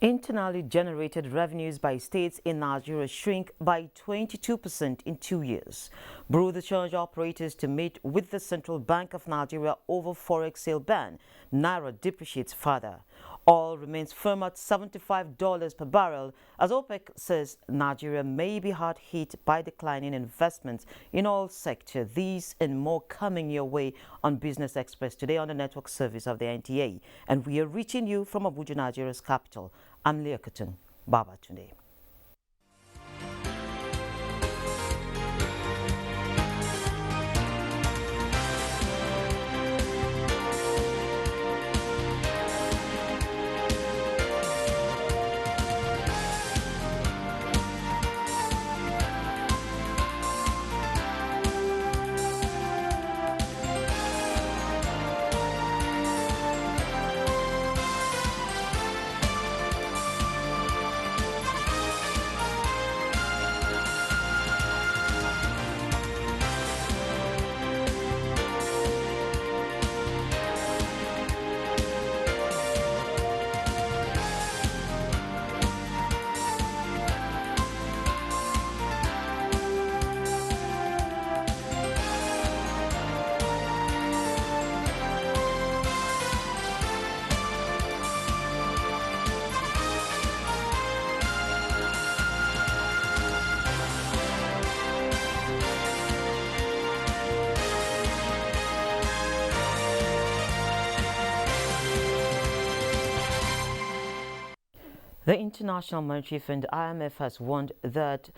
Internally generated revenues by states in Nigeria shrink by 22% in 2 years. Bureau de change operators to meet with the Central Bank of Nigeria over forex sale ban. Naira depreciates further. Oil remains firm at $75 per barrel as OPEC says Nigeria may be hard hit by declining investments in oil sector. These and more coming your way on Business Express today on the network service of the NTA. And we are reaching you from Abuja, Nigeria's capital. I'm Leah Kutun. Baba today. The International Monetary Fund (IMF) has warned that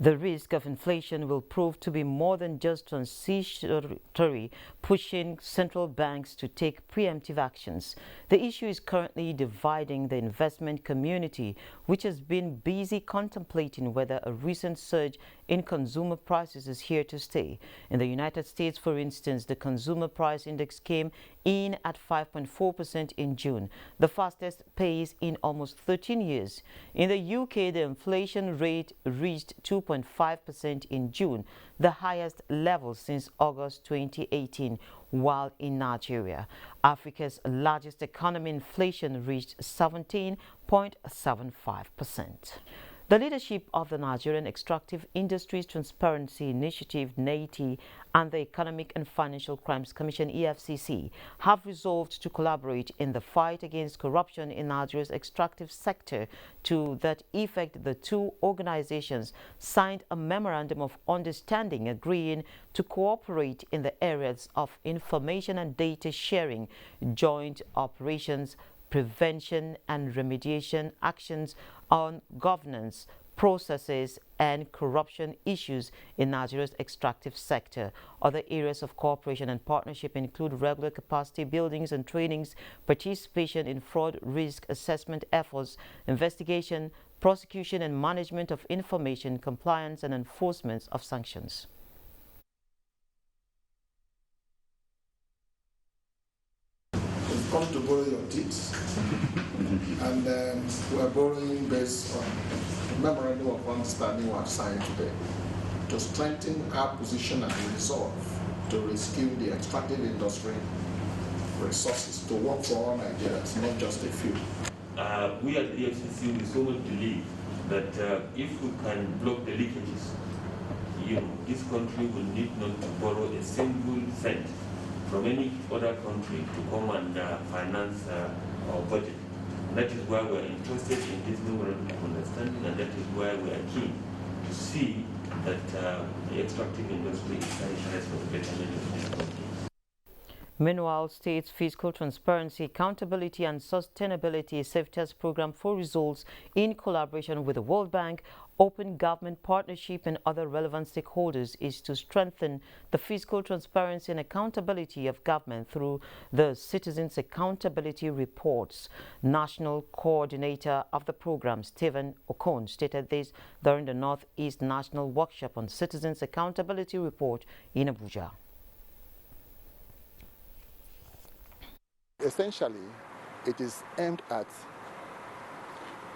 the risk of inflation will prove to be more than just transitory, pushing central banks to take preemptive actions. The issue is currently dividing the investment community, which has been busy contemplating whether a recent surge in consumer prices is here to stay. In the United States, for instance, the consumer price index came in at 5.4% in June, the fastest pace in almost 13 years. In the UK, the inflation rate reached 2.5% in June, the highest level since August 2018, while in Nigeria, Africa's largest economy, inflation reached 17.75%. The leadership of the Nigerian Extractive Industries Transparency Initiative (NEITI) and the Economic and Financial Crimes Commission (EFCC) have resolved to collaborate in the fight against corruption in Nigeria's extractive sector. To that effect, the two organizations signed a memorandum of understanding agreeing to cooperate in the areas of information and data sharing, joint operations, prevention and remediation actions on governance, processes and corruption issues in Nigeria's extractive sector. Other areas of cooperation and partnership include regular capacity buildings and trainings, participation in fraud risk assessment efforts, investigation, prosecution and management of information, compliance and enforcement of sanctions. Come to borrow your teeth, and we are borrowing based on the memorandum of understanding we have signed today to strengthen our position and resolve to rescue the extractive industry resources to work for all Nigerians, not just a few. We at the EFCC we so much believe that if we can block the leakages, this country will need not to borrow a single cent from any other country to come and finance our budget. And that is why we are interested in this memorandum of understanding, and that is why we are keen to see that the extractive industry is sanitized for the betterment of this country. Meanwhile, states' fiscal transparency, accountability and sustainability self-test program for results in collaboration with the World Bank, Open Government Partnership and other relevant stakeholders is to strengthen the fiscal transparency and accountability of government through the Citizens Accountability Reports. National Coordinator of the program, Stephen Okon, stated this during the Northeast National Workshop on Citizens Accountability Report in Abuja. Essentially, it is aimed at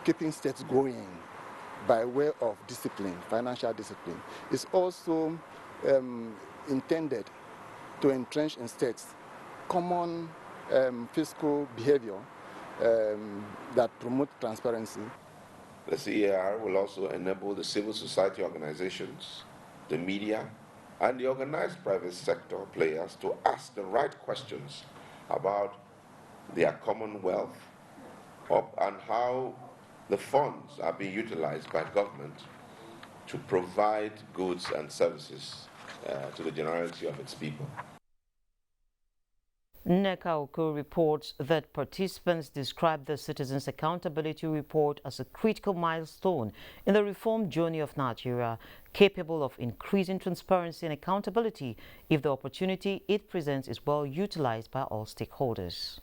keeping states going by way of discipline, financial discipline. It's also intended to entrench in states common fiscal behavior that promote transparency. The CAR will also enable the civil society organizations, the media, and the organized private sector players to ask the right questions about their common wealth and how the funds are being utilized by government to provide goods and services to the generality of its people. NECAOCO reports that participants described the Citizens Accountability Report as a critical milestone in the reform journey of Nigeria, capable of increasing transparency and accountability if the opportunity it presents is well utilized by all stakeholders.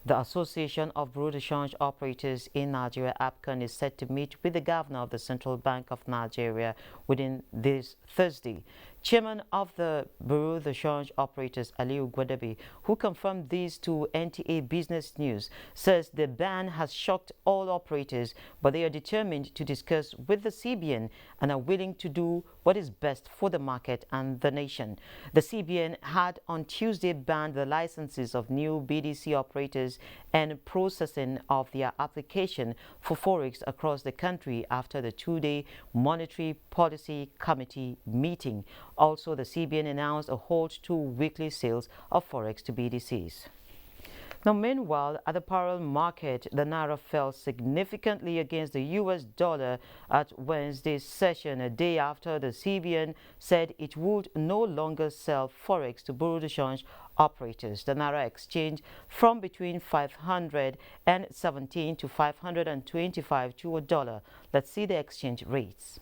The Association of Bureau de Change Operators in Nigeria, APCON, is set to meet with the Governor of the Central Bank of Nigeria within this Thursday. Chairman of the Bureau de Change Operators, Aliu Gwadabe, who confirmed this to NTA Business News, says the ban has shocked all operators, but they are determined to discuss with the CBN and are willing to do what is best for the market and the nation. The CBN had on Tuesday banned the licenses of new BDC operators and processing of their application for Forex across the country after the two-day Monetary Policy Committee meeting. Also, the CBN announced a halt to weekly sales of Forex to BDCs. Now, meanwhile, at the parallel market, the Naira fell significantly against the US dollar at Wednesday's session, a day after the CBN said it would no longer sell Forex to Bureau de Change operators. The Naira exchanged from between 517 to 525 to a dollar. Let's see the exchange rates.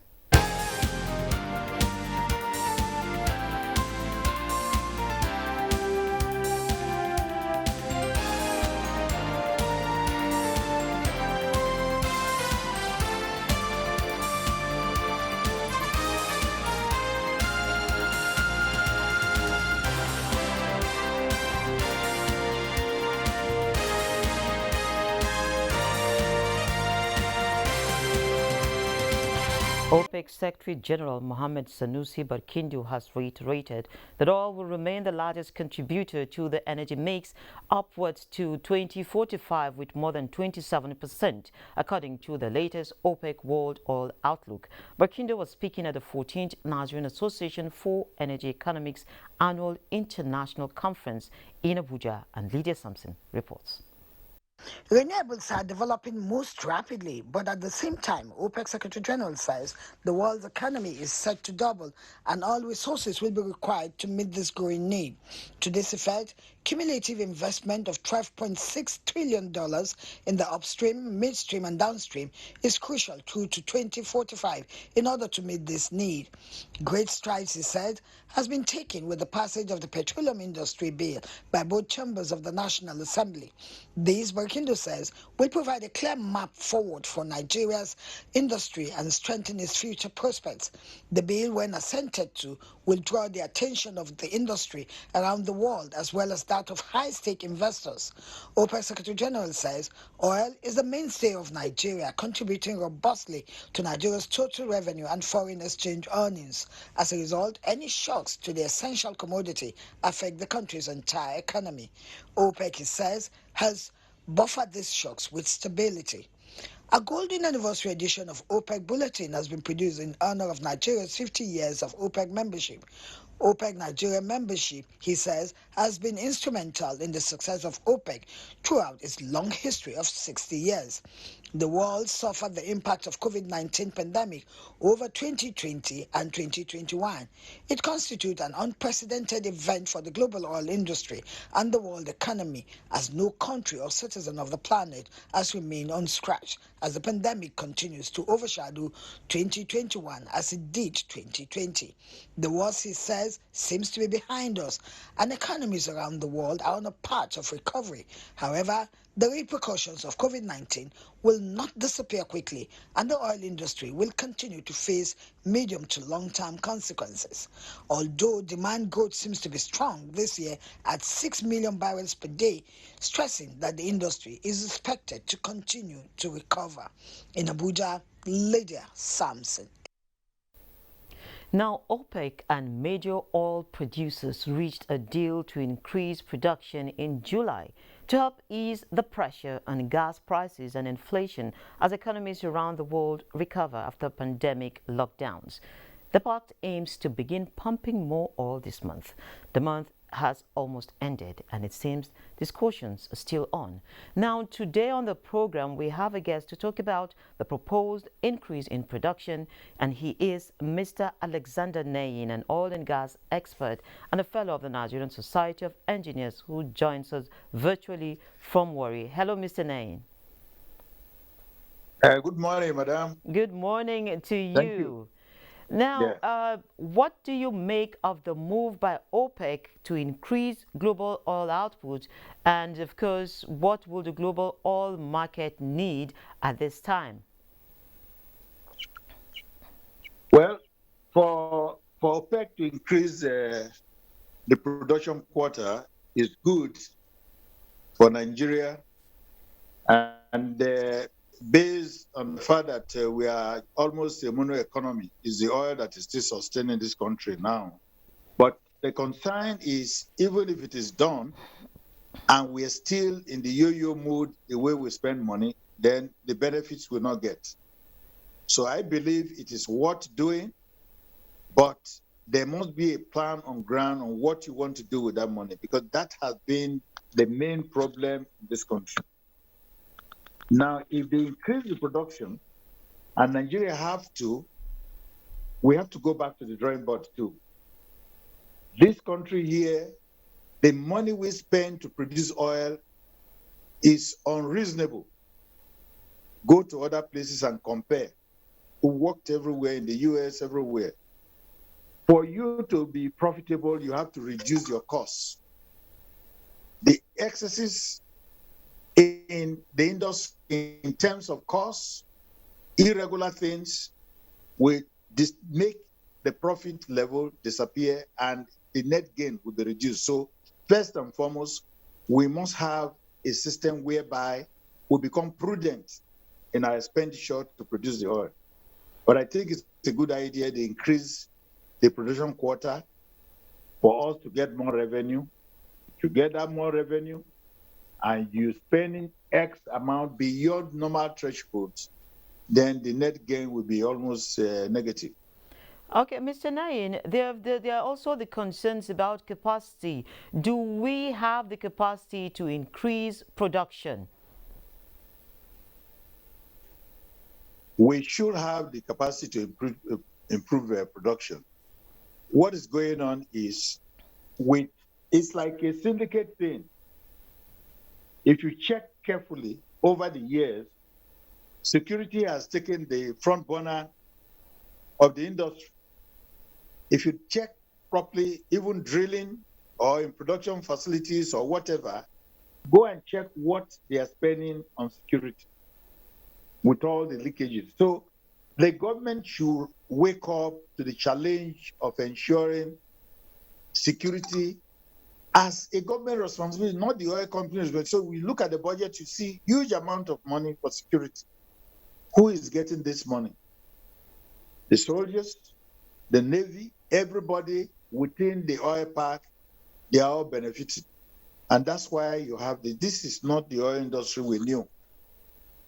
OPEC Secretary General Mohammed Sanusi Barkindo has reiterated that oil will remain the largest contributor to the energy mix upwards to 2045 with more than 27%, according to the latest OPEC World Oil Outlook. Barkindo was speaking at the 14th Nigerian Association for Energy Economics Annual International Conference in Abuja, and Lydia Sampson reports. Renewables are developing most rapidly, but at the same time, OPEC Secretary General says the world's economy is set to double and all resources will be required to meet this growing need. To this effect, cumulative investment of $12.6 trillion in the upstream, midstream, and downstream is crucial through to 2045 in order to meet this need. Great strides, he said, has been taken with the passage of the Petroleum Industry Bill by both chambers of the National Assembly. These, Barkindo says, will provide a clear map forward for Nigeria's industry and strengthen its future prospects. The bill, when assented to, will draw the attention of the industry around the world as well as that of high-stake investors. OPEC Secretary General says oil is the mainstay of Nigeria, contributing robustly to Nigeria's total revenue and foreign exchange earnings. As a result, any shocks to the essential commodity affect the country's entire economy. OPEC, he says, has buffered these shocks with stability. A golden anniversary edition of OPEC Bulletin has been produced in honor of Nigeria's 50 years of OPEC membership. OPEC Nigeria membership, he says, has been instrumental in the success of OPEC throughout its long history of 60 years. The world suffered the impact of COVID-19 pandemic over 2020 and 2021. It constitutes an unprecedented event for the global oil industry and the world economy, as no country or citizen of the planet has remained unscratched as the pandemic continues to overshadow 2021 as it did 2020. The worst, he says, seems to be behind us, and economies around the world are on a path of recovery. However, the repercussions of COVID-19 will not disappear quickly, and the oil industry will continue to face medium to long-term consequences. Although demand growth seems to be strong this year at 6 million barrels per day, stressing that the industry is expected to continue to recover. In Abuja, Lydia Sampson. Now, OPEC and major oil producers reached a deal to increase production in July to help ease the pressure on gas prices and inflation as economies around the world recover after pandemic lockdowns. The pact aims to begin pumping more oil this month. The month has almost ended and it seems discussions are still on. Now, today on the program, we have a guest to talk about the proposed increase in production, and he is Mr. Alexander Nayin, an oil and gas expert and a fellow of the Nigerian Society of Engineers, who joins us virtually from Warri. Hello, Mr. Nayin. Good morning, madam. Good morning to you. Thank you. Now, Yeah. what do you make of the move by OPEC to increase global oil output? And of course, what will the global oil market need at this time? Well, for OPEC to increase the production quota is good for Nigeria, and based on the fact that we are almost a mono economy, is the oil that is still sustaining this country now. But the concern is, even if it is done, and we are still in the yo-yo mode, the way we spend money, then the benefits will not get. So I believe it is worth doing, but there must be a plan on ground on what you want to do with that money, because that has been the main problem in this country. Now, if they increase the production, and Nigeria we have to go back to the drawing board too. This country here, the money we spend to produce oil is unreasonable. Go to other places and compare. Who worked everywhere in the US, everywhere. For you to be profitable, you have to reduce your costs. The excesses in the industry in terms of costs, irregular things will make the profit level disappear and the net gain will be reduced. So first and foremost, we must have a system whereby we become prudent in our expenditure to produce the oil. But I think it's a good idea to increase the production quota for us to get more revenue. To get that more revenue, and you spending X amount beyond normal thresholds, then the net gain will be almost negative. Okay, Mr. Nayin, there are also the concerns about capacity. Do we have the capacity to increase production? We should have the capacity to improve production. What is going on is, it's like a syndicate thing. If you check carefully over the years, security has taken the front burner of the industry. If you check properly, even drilling or in production facilities or whatever, go and check what they are spending on security with all the leakages. So the government should wake up to the challenge of ensuring security as a government responsibility, not the oil companies. But so we look at the budget, you see huge amount of money for security. Who is getting this money? The soldiers, the Navy, everybody within the oil park, they are all benefiting. And that's why you have this is not the oil industry we knew.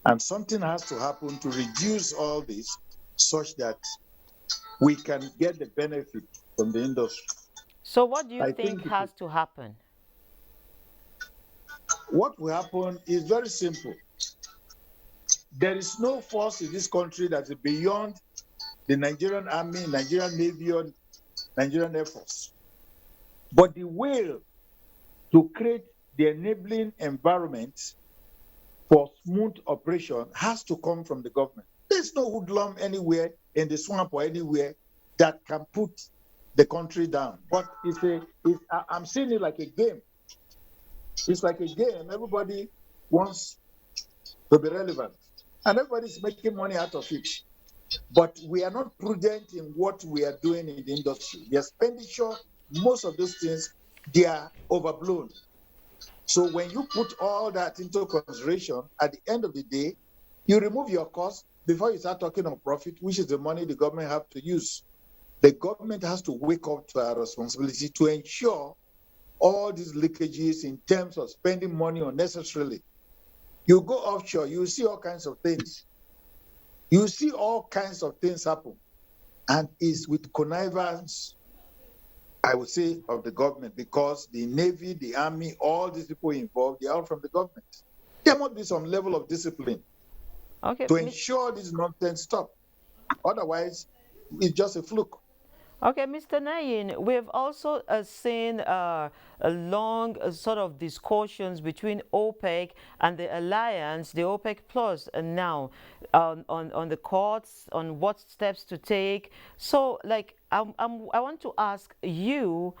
And something has to happen to reduce all this such that we can get the benefit from the industry. So what do you think has to happen? What will happen is very simple. There is no force in this country that is beyond the Nigerian Army, Nigerian Navy, or Nigerian Air Force. But the will to create the enabling environment for smooth operation has to come from the government. There's no hoodlum anywhere in the swamp or anywhere that can put the country down. But I'm seeing it like a game. It's like a game. Everybody wants to be relevant. And everybody's making money out of it. But we are not prudent in what we are doing in the industry. The expenditure, most of those things, they are overblown. So when you put all that into consideration, at the end of the day, you remove your cost before you start talking on profit, which is the money the government have to use. the government has to wake up to our responsibility to ensure all these leakages in terms of spending money unnecessarily. You go offshore, you see all kinds of things. You see all kinds of things happen. And it's with connivance, I would say, of the government, because the Navy, the Army, all these people involved, they are all from the government. There must be some level of discipline to ensure this nonsense stop. Otherwise, it's just a fluke. Okay, Mr. Nayin, we've also seen a long sort of discussions between OPEC and the alliance, the OPEC Plus, and now on the courts, on what steps to take. So, like, I want to ask you,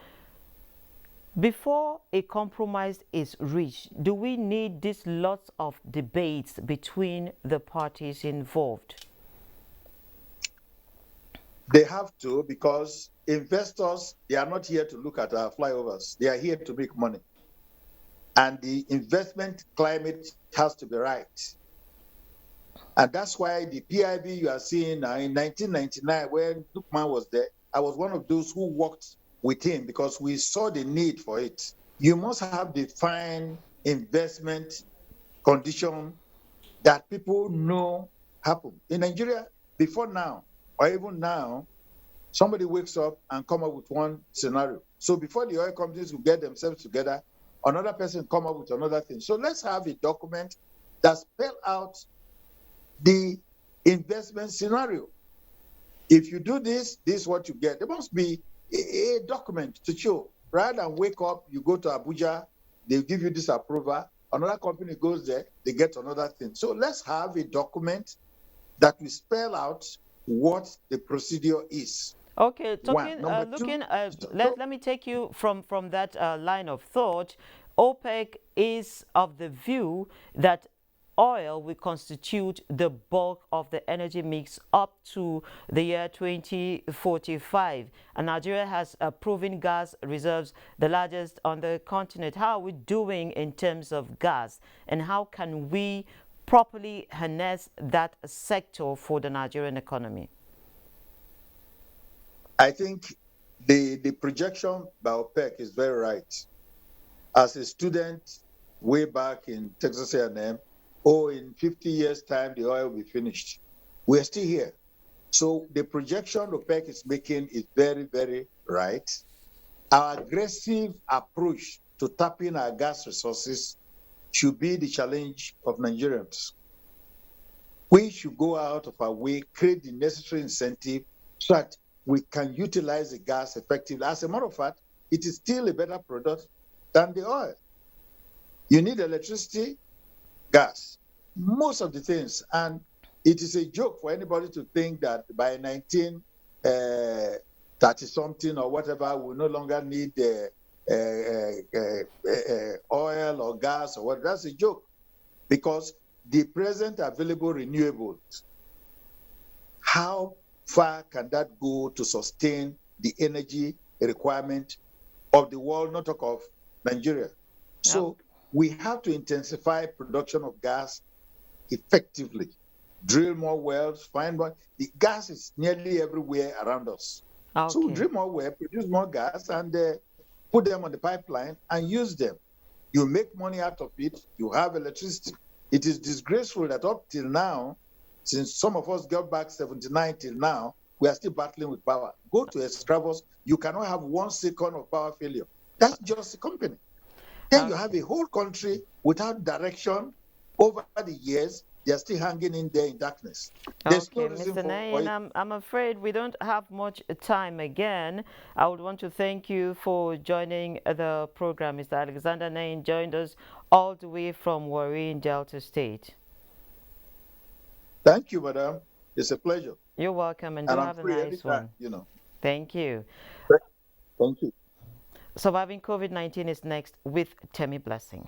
before a compromise is reached, do we need these lots of debates between the parties involved? They have to, because investors, they are not here to look at our flyovers. They are here to make money. And the investment climate has to be right. And that's why the PIB you are seeing now in 1999, when Lukman was there, I was one of those who worked with him because we saw the need for it. You must have defined investment condition that people know happen. In Nigeria, before now, or even now, somebody wakes up and come up with one scenario. So before the oil companies will get themselves together, another person come up with another thing. So let's have a document that spell out the investment scenario. If you do this, this is what you get. There must be a document to show. Rather than wake up, you go to Abuja, they give you this approval, another company goes there, they get another thing. So let's have a document that will spell out what the procedure is. Okay, let me take you from that line of thought. OPEC is of the view that oil will constitute the bulk of the energy mix up to the year 2045. And Nigeria has proven gas reserves, the largest on the continent. How are we doing in terms of gas? And how can we properly harness that sector for the Nigerian economy? I think the projection by OPEC is very right. As a student way back in Texas A&M, in 50 years' time, the oil will be finished. We're still here. So the projection OPEC is making is very, very right. Our aggressive approach to tapping our gas resources should be the challenge of Nigerians. We should go out of our way, create the necessary incentive so that we can utilize the gas effectively. As a matter of fact, it is still a better product than the oil. You need electricity, gas, most of the things. And it is a joke for anybody to think that by 1930-something or whatever, we no longer need oil or gas or what. That's a joke, because the present available renewables, how far can that go to sustain the energy requirement of the world, not talk of Nigeria? So we have to intensify production of gas effectively, drill more wells, find more. The gas is nearly everywhere around us. Okay. So we drill more wells, produce more gas, and put them on the pipeline and use them. You make money out of it, you have electricity. It is disgraceful that up till now, since some of us got back 79 till now, we are still battling with power. Go to Escravos, you cannot have 1 second of power failure. That's just a company. Then you have a whole country without direction. Over the years, they're still hanging in there in darkness. There's okay, Mr. Nayin, I'm afraid we don't have much time again. I would want to thank you for joining the program. Mr. Alexander Nayin joined us all the way from Warri in Delta State. Thank you, madam. It's a pleasure. You're welcome, and do have a nice one. Thank you. Thank you. Surviving COVID-19 is next with Temi Blessing.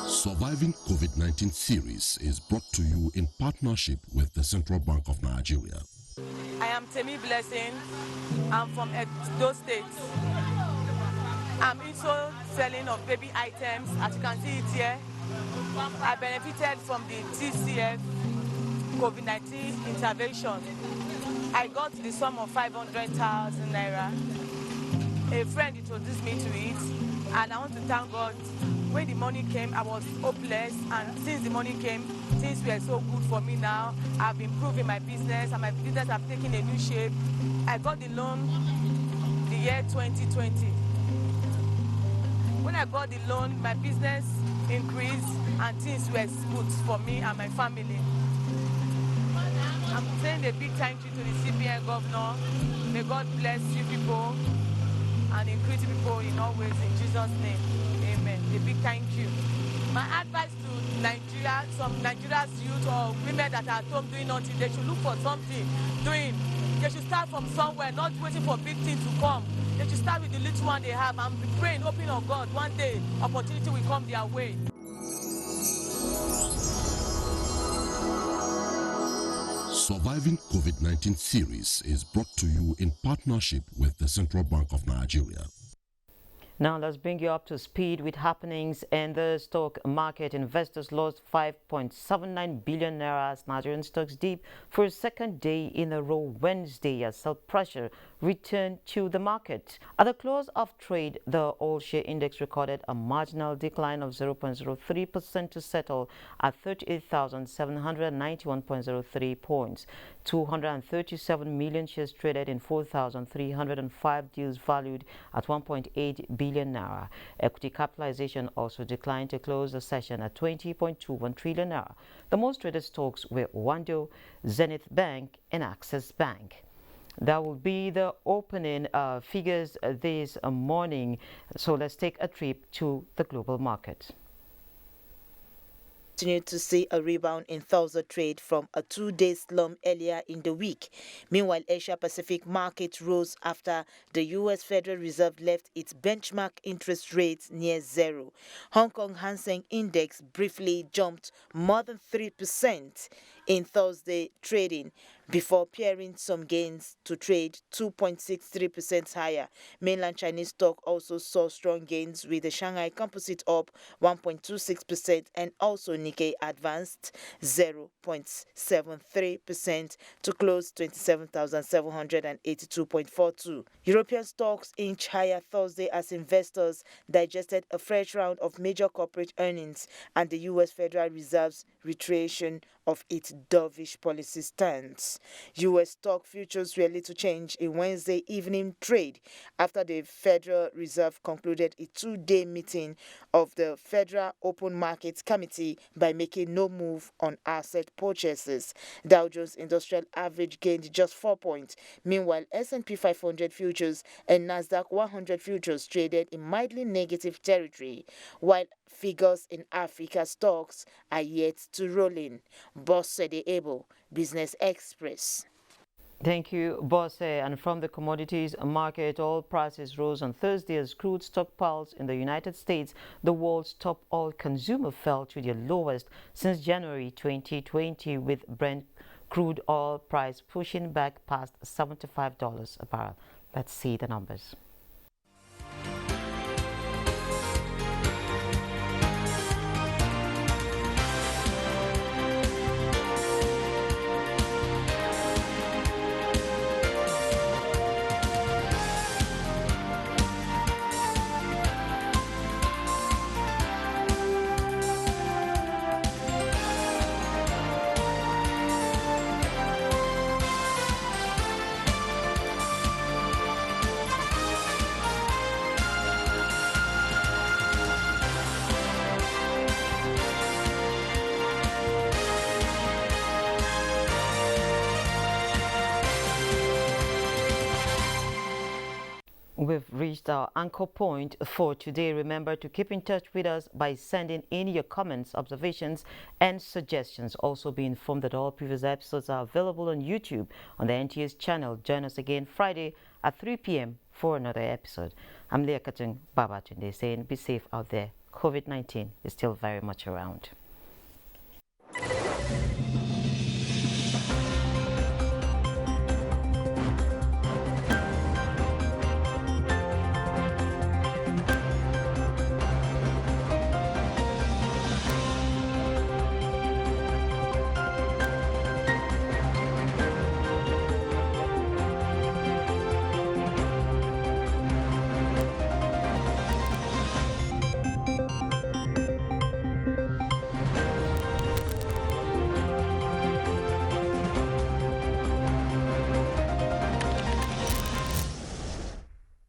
Surviving COVID-19 series is brought to you in partnership with the Central Bank of Nigeria. I am Temi Blessing. I'm from Edo State. I'm into selling of baby items. As you can see it here, I benefited from the TCF COVID-19 intervention, I got the sum of 500,000 naira. A friend introduced me to it, and I want to thank God. When the money came, I was hopeless, and since the money came, things were so good for me now. I've improved my business, and my business have taken a new shape. I got the loan the year 2020. When I got the loan, my business increased, and things were good for me and my family. I'm saying a big thank you to the CBN governor. May God bless you people and increase people in all ways in Jesus' name. Amen. A big thank you. My advice to Nigeria, some Nigeria's youth or women that are at home doing nothing, they should look for something doing. They should start from somewhere, not waiting for big things to come. They should start with the little one they have and be praying, hoping on God. One day, opportunity will come their way. Surviving COVID-19 series is brought to you in partnership with the Central Bank of Nigeria. Now let's bring you up to speed with happenings in the stock market. Investors lost 5.79 billion naira as Nigerian stocks dip for a second day in a row Wednesday as sell pressure returned to the market. At the close of trade, the all-share index recorded a marginal decline of 0.03% to settle at 38,791.03 points. 237 million shares traded in 4,305 deals valued at 1.8 billion naira. Equity capitalization also declined to close the session at 20.21 trillion naira. The most traded stocks were Wando, Zenith Bank, and Access Bank. That will be the opening figures this morning. So let's take a trip to the global market. Continued to see a rebound in Thursday trade from a two-day slump earlier in the week. Meanwhile, Asia-Pacific market rose after the U.S. Federal Reserve left its benchmark interest rates near zero. Hong Kong Hang Seng Index briefly jumped more than 3% in Thursday trading before paring some gains to trade 2.63% higher. Mainland Chinese stock also saw strong gains with the Shanghai Composite up 1.26% and also Nikkei advanced 0.73% to close 27,782.42. European stocks inched higher Thursday as investors digested a fresh round of major corporate earnings and the U.S. Federal Reserve's reiteration of its dovish policy stance. U.S. stock futures were little change in Wednesday evening trade after the Federal Reserve concluded a two-day meeting of the Federal Open Markets Committee by making no move on asset purchases. Dow Jones Industrial Average gained just 4 points. Meanwhile, S&P 500 futures and Nasdaq 100 futures traded in mildly negative territory, while figures in Africa stocks are yet to roll in. Boss Able, Business Express. Thank you, Bosse. And from the commodities market, oil prices rose on Thursday as crude stockpiles in the United States, the world's top oil consumer, fell to their lowest since January 2020, with Brent crude oil price pushing back past $75 a barrel. Let's see the numbers. We've reached our anchor point for today. Remember to keep in touch with us by sending in your comments, observations, and suggestions. Also be informed that all previous episodes are available on YouTube on the NTS channel. Join us again Friday at 3 p.m. for another episode. I'm Leah Katung Babatunde saying be safe out there. COVID-19 is still very much around.